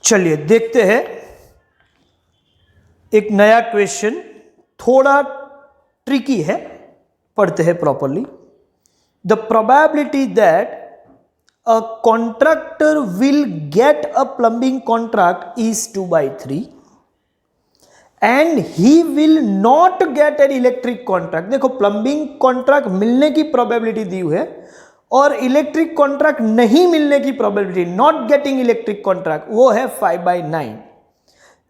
चलिए देखते हैं एक नया क्वेश्चन, थोड़ा ट्रिकी है, पढ़ते हैं properly. The probability that a contractor will get a plumbing contract is 2/3 and he will not gate an electric contract. देखो, प्लम्बिंग कॉन्ट्रैक्ट मिलने की प्रोबेबिलिटी दी हुई है और इलेक्ट्रिक कॉन्ट्रैक्ट नहीं मिलने की probability, not getting electric contract, वो है 5/9।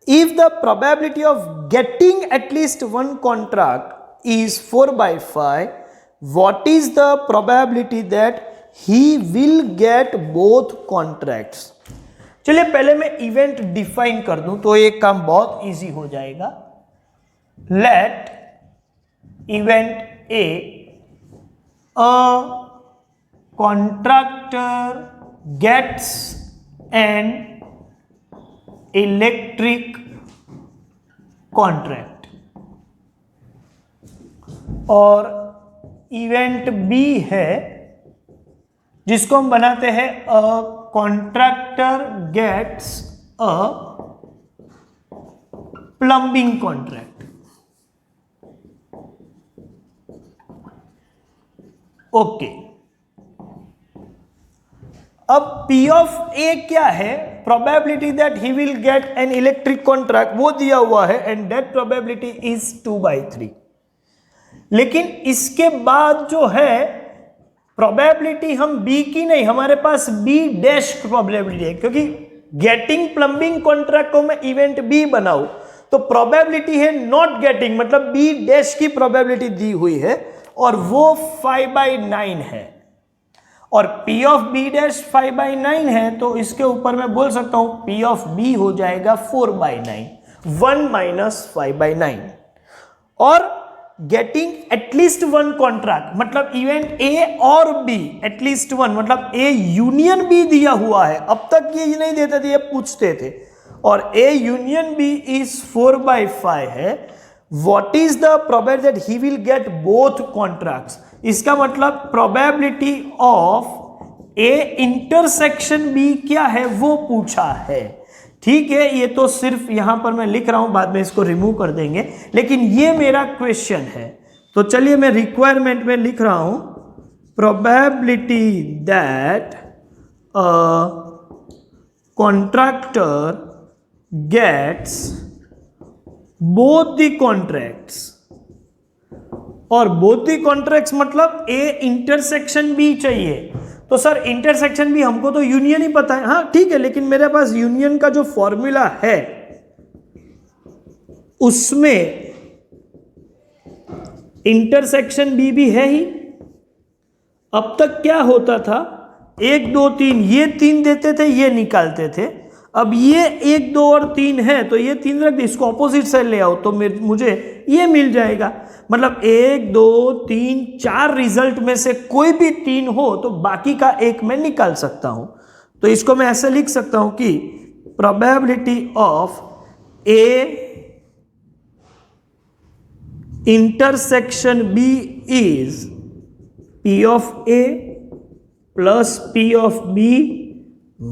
If the probability of getting at least one contract is 4/5, what is the probability that he will get both contracts? चलिए पहले मैं इवेंट डिफाइन कर दूं तो एक काम बहुत इजी हो जाएगा। Let event A, a contractor gets an electric contract और इवेंट बी है जिसको हम बनाते हैं a contractor gets a plumbing contract. Okay, अब P ऑफ A क्या है? Probability that he will get an electric contract वो दिया हुआ है एंड दैट प्रोबेबिलिटी इज 2/3। लेकिन इसके बाद जो है प्रोबेबिलिटी हम B की नहीं, हमारे पास B डैश प्रोबेबिलिटी है, क्योंकि गेटिंग प्लम्बिंग कॉन्ट्रैक्ट को मैं इवेंट B बनाऊं तो प्रोबेबिलिटी है नॉट गेटिंग, मतलब B डैश की प्रोबेबिलिटी दी हुई है और वो 5/9 है और P ऑफ B डैश 5/9 है, तो इसके ऊपर मैं बोल सकता हूं P ऑफ B हो जाएगा 4/9, 1 माइनस 5/9। और गेटिंग एटलीस्ट वन कॉन्ट्रैक्ट मतलब इवेंट A और B, एटलीस्ट वन मतलब A यूनियन B दिया हुआ है, अब तक ये नहीं देते थे, ये पूछते थे, और A यूनियन B इज 4/5 है। What is the probability that he will get both contracts? इसका मतलब probability of A intersection B क्या है वो पूछा है। ठीक है, ये तो सिर्फ यहां पर मैं लिख रहा हूं, बाद में इसको रिमूव कर देंगे, लेकिन ये मेरा क्वेश्चन है। तो चलिए मैं रिक्वायरमेंट में लिख रहा हूं probability that a contractor gets both the contracts, और बोथ दी कॉन्ट्रैक्ट्स मतलब ए इंटरसेक्शन बी चाहिए। तो सर इंटरसेक्शन बी हमको तो यूनियन ही पता है, हाँ ठीक है, लेकिन मेरे पास यूनियन का जो फॉर्मूला है उसमें इंटरसेक्शन बी भी है ही। अब तक क्या होता था, 1 2 3 ये 3 देते थे, ये निकालते थे। अब ये 1 2 और 3 है तो ये 3 रख दे, इसको ऑपोजिट साइड ले आओ तो मुझे ये मिल जाएगा। मतलब 1 2 3 4 रिजल्ट में से कोई भी 3 हो तो बाकी का एक मैं निकाल सकता हूं। तो इसको मैं ऐसे लिख सकता हूं कि probability of A intersection B is P of A plus P of B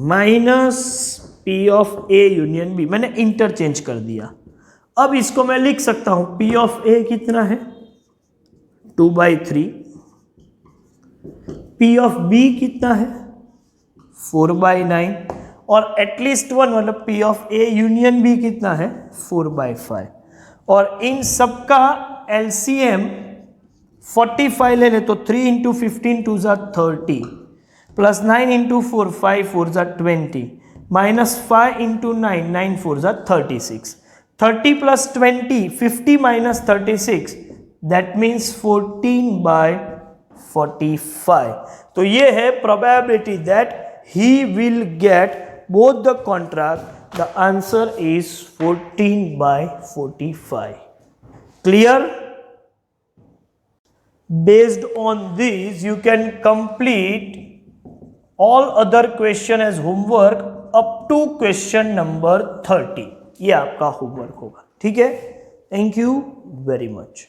minus P of A union B। मैंने इंटरचेंज कर दिया। अब इसको मैं लिख सकता हूं P ऑफ A कितना है 2/3, P ऑफ B कितना है 4/9 और एटलीस्ट वन मतलब P of A union B कितना है 4/5। और इन सबका LCM 45 ले ले तो 3 into 15 2 30 plus 9 into 4 5 4 20 minus 5 into 9 9 4 36, 30 plus 20 50 minus 36 that means 14/45। तो ये है probability that he will get both the contract. The answer is 14/45। Clear? Based on this you can complete all other question as homework up to question number 30। ये आपका homework होगा। ठीक है, thank you very much.